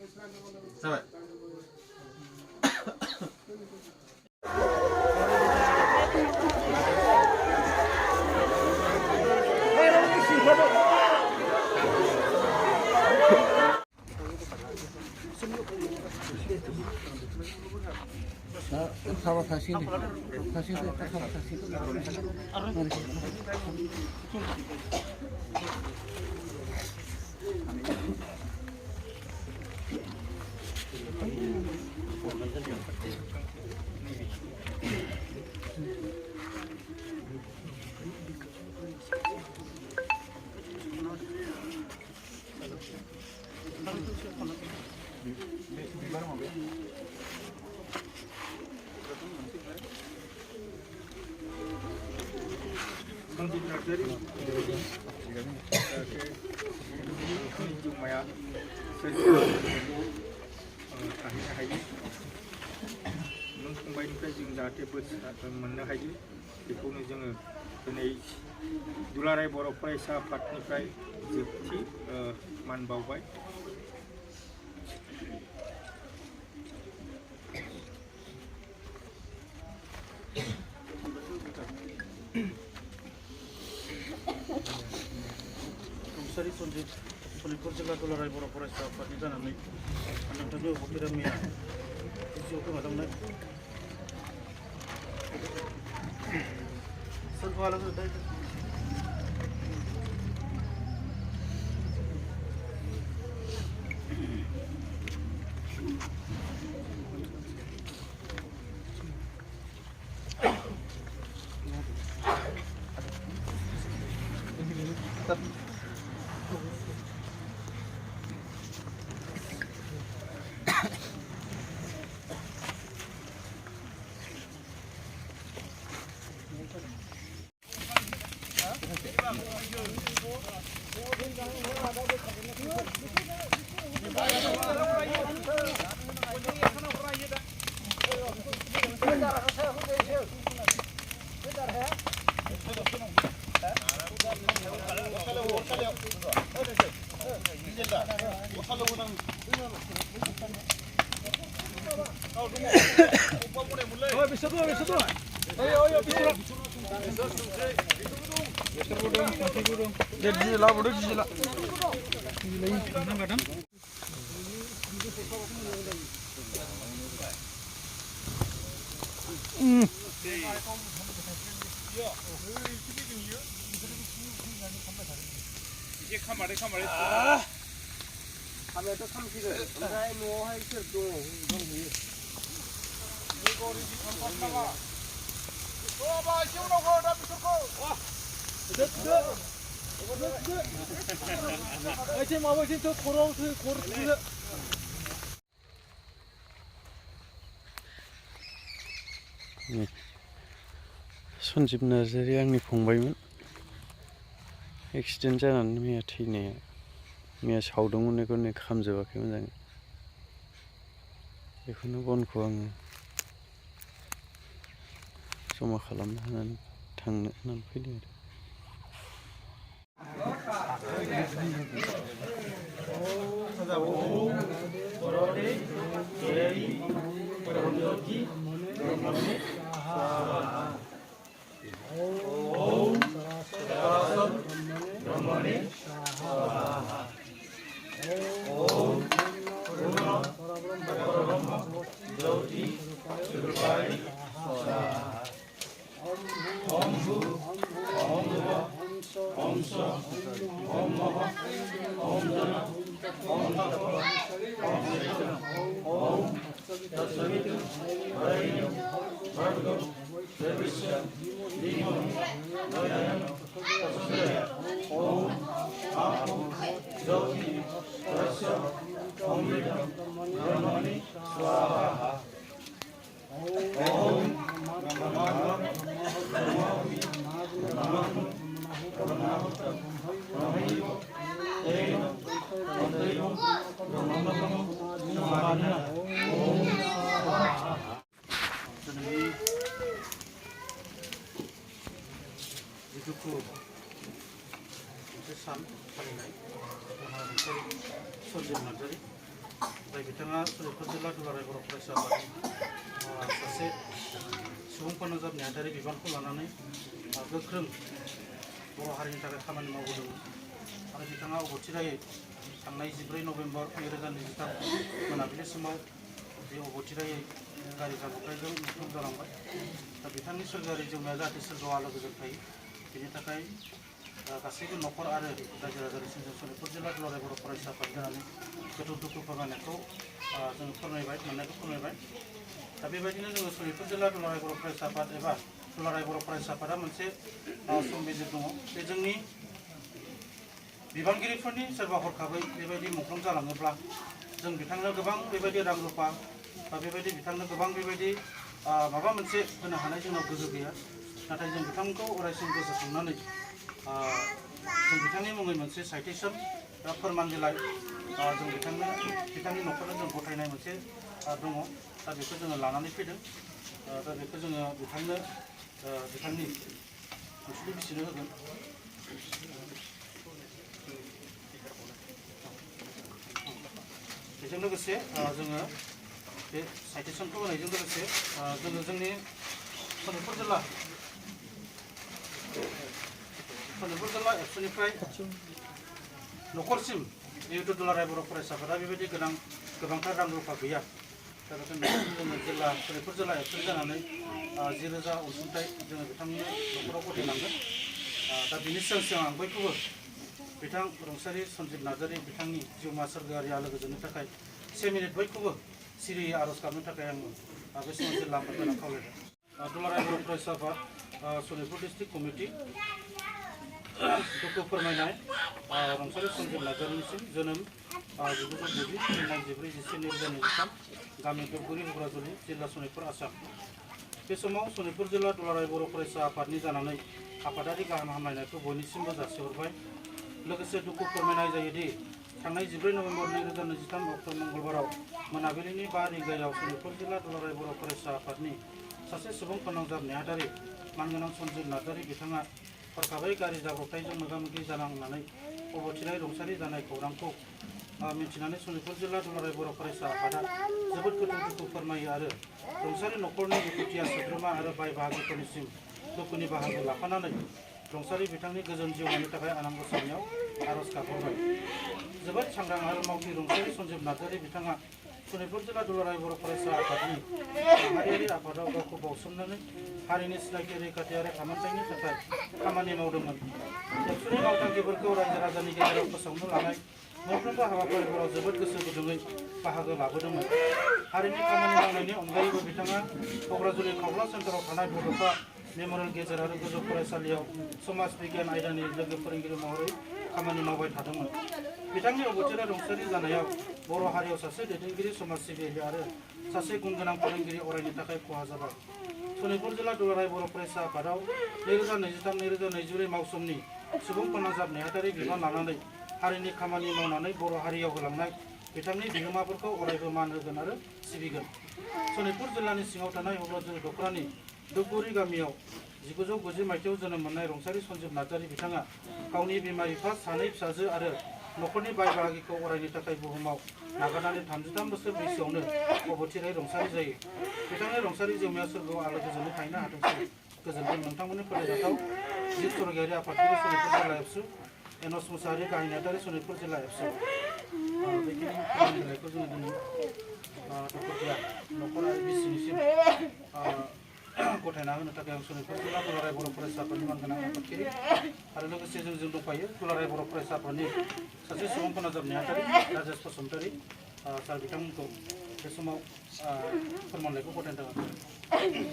जाबाय Sama kasih deh, kasih deh, sama kasih deh. फंबायनिफ्राय जों जाहाथे बोर मोननो हायो बेखौनो जोङो दिनै दुलाराय बर' फरायसा आफादनिफ्राय जोबथि मान बावबाय। रुंसारि सन्जित सनितपुर जिल्ला दुलाराय बर' फरायसा आफादनि जानानै नोंथांनि उपकेरा मैया जिउ गोमालांनाय सोरखौ आलादा 이제 카마레 카마레 카메라도 삼키고, 오늘 뭐 할 수 없고, 이거 우리 집 한번 와봐 시원하고 나 미쳤고 와 지금 아버지 또 걸어오세요. 걸어오세요. सन्जिब नार्जारि आंनि फंबायमोन एक्सिडेन्ट जानानै मैया थैनाया मैया सावदोंमोन बेखौ नै खामजोबाखै मोजाङै बेखौनो बनखौ आङो जमा खालामनो होनानै थांनो होननानै फैदों दुखु मोनसे सान फालिनाय सन्जिब नार्जारि जाय बिथाङा सनितपुर जिल्ला दुलाराय बर' फरायसा आफादनि सासे सुबुं फोनांजाब नेहाथारि बिबानखौ लानानै गोख्रों बर' हारिनि थाखाय खामानि मावबोदोंमोन आरो बिथाङा अबथिरायै थांनाय 14 नभेम्बर 2023 मोनाबिलि समाव बे अबथिरायै गारि जाब्रबथायजों मुंख्लं जालांबाय। दा बिथांनि सोरगोआरि जिउमाया जाहाथे सोरगोआव आलो गोजोन थायो बेनि थाखाय गासैबो न'खर आरो रायजो राजानिसिम जों सनितपुर जिल्ला दुलाराय बर' फरायसा आफाद जानानै गोथौ दुखु फोरमायनायखौ जों फोरमायबाय मोननायखौ फोरमायबाय। दा बेबायदिनो जोङो सनितपुर जिल्ला दुलाराय बर' फरायसा आफाद एबा दुलाराय बर' फरायसा आफादा मोनसे संबिजिर दङ। बे जोंनि बिबानगिरिफोरनि सोरबा हरखाबै बेबायदि मुंख्लं जालाङोब्ला जों बिथांनो गोबां बेबायदि रां रुफा बा बेबायदि बिथांनो गोबां बेबायदि माबा मोनसे होनो हानाय जोंनाव गोहो गैया। नाथाय जों बिथांखौ अरायसम गोसोखांनानै जों बिथांनि मुङै मोनसे साइटेसन बा फोरमान बिलाइ जों बिथांनि न'खरनो जों गथायनाय मोनसे दङ। दा बेखौ जोङो लानानै फैदों। दा बेखौ जोङो बिथांनो बिथांनि अनसुलि बिसिनो होगोन। बेजों लोगोसे जोङो बे साइटेसनखौ होनायजों लोगोसे जोङो जोंनि सनितपुर जिल्ला एबसुनिफ्राय न'खरसिम जिहेतु दुलाराय बर' फरायसा आफादा बेबायदि गोबांथार रां रुफा गैया। दा बेखायनो जोङो सनितपुर जिल्ला एबसुनि जानानै 10,000 अनसुंथाइ जोङो बिथांनि न'खराव गथायलांगोन। दा बिनि सिगां आं बयखौबो बिथां रुंसारि सन्जिब नार्जारि बिथांनि जिउमा सोरगोआरि आलो गोजोननि थाखाय 1 मिनिट बयखौबो सिरियै आर'ज गाबनो थाखाय आं बे समाव जिल्ला आफादखौ खावलायबाय। दुलाराय बर' फरायसा आफाद सनितपुर डिस्ट्रिक्ट कमिटि दुखु फोरमायनाय रुंसारि सन्जिब नार्जारिनिसिम जोनोम 1990 थैनाय 14/10/2023 गामि दुबगुरि हुब्राजुलि जिल्ला सनितपुर आसाम। बे समाव सनितपुर जिल्ला दुलाराय बर' फरायसा आफादनि जानानै आफादारि गाहाम हामलायनायखौ बयनिसिमबो जासिहरबाय। लोगोसे दुखु फोरमायनाय जायोदि थांनाय 14 नभेम्बर 2023 अक्ट' मंगलबाराव मोनाबिलिनि 5 रिंगायाव सनितपुर जिल्ला दुलाराय बर' फरायसा आफादनि सासे सुबुं फोनांजाब नेहाथारि मानगोनां सन्जिब नार्जारि बिथाङा हरखाबै गारि जाब्रबथायजों मोगा-मोगि जानांनानै अबथिरायै रुंसारि जानाय खौरांखौ मिथिनानै सनितपुर जिल्ला दुलाराय बर' फरायसा आफादा जोबोद गोथौ दुखु फोरमायो आरो रुंसारि न'खरनि दुखुथिया सोद्रोमा आरो बाय बाहागिफोरनिसिम दुखुनि बाहागो लाफानानै रुंसारि बिथांनि गोजोन जिउमानि थाखाय आनान गसाइनियाव आर'ज गाबहरबाय। जोबोद सांग्रां आरो मावथि रुंसारि सन्जिब नार्जारि बिथाङा सनितपुर जिल्ला दुलाराय बर' फरायसा आफादनि माहारियारि आफादाव गावखौ बाउसोमनानै हारिनि सिनायथि रैखाथि आरो थामोनथायनि थाखाय खामानि मावदोंमोन। एबसुनि मावथांखिफोरखौ रायजो राजानि गेजेराव फोसावनो लानाय मोनफ्रोमबो हाबाफारिफोराव जोबोद गोसो गुदुङै बाहागो लाबोदोंमोन। हारिनि खामानि मावनायनि अनगायैबो बिथाङा क'क्राझारनि खावला सेन्टाराव थानाय बड'फा मेम'रियेल गेजेर आरो गोजौ फरायसालियाव समाज बिगियान आयदानि लोगो फोरोंगिरि महरै खामानि मावबाय थादोंमोन। बिथांनि अबथिरा रुंसारि जानायाव बर' हारियाव सासे दैदेनगिरि समाज सिबियारि आरो सासे गुनगोनां फोरोंगिरि अरायनि थाखाय खहा जाबाय। सनितपुर जिल्ला दुलाराय बर' फरायसा आफादाव 2023-2024 मावसोमनि सुबुं फोनांजाब नेहाथारि बिबान लानानै हारिनि खामानि मावनानै बर' हारियाव होलांनाय बिथांनि बिहोमाफोरखौ अरायबो मान होगोन आरो सिबिगोन। सनितपुर जिल्लानि सिङाव थानाय हुब्राजुलि दख'रानि दुबगुरि गामियाव 1990 मायथाइयाव जोनोम मोननाय रुंसारि सन्जिब नार्जारि बिथाङा गावनि बिमा-बिफा, 2 फिसाजो आरो न'खरनि बाय बाहागिखौ अरायनि थाखाय बुहुमाव नागारनानै 33 बोसोर बैसोआवनो अबथिरायै रुंसारि जायो। बिथांनि रुंसारि जिउमाया सोरगोआव आलो गोजोनै थाहैनो हाथोंसै। गोजोन्थों। नोंथांमोननि फोथायजाथाव जिब सरगायारि आफादगिरि सनितपुर जिल्ला एबसु एन'स मुसाहारि गाहाय नेहाथारि सनितपुर जिल्ला एबसु। बेखिनि फोरमान बिलाइखौ जोङो दिनै दुखुथिया न'खर आरो बिसिनिसिम गथायना होनो थाखाय आं सनितपुर जिल्ला दुलाराय बर' फरायसा आफादनि मानगोनां आफादगिरि आरो लोगोसे जों दंफायो दुलाराय बर' फरायसा आफादनि सासे सुबुं फोनांजाब नेहाथारि राजेश बसुमतारी सार बिथांमोनखौ बे समाव फोरमानलाइखौ गथायनो थाखाय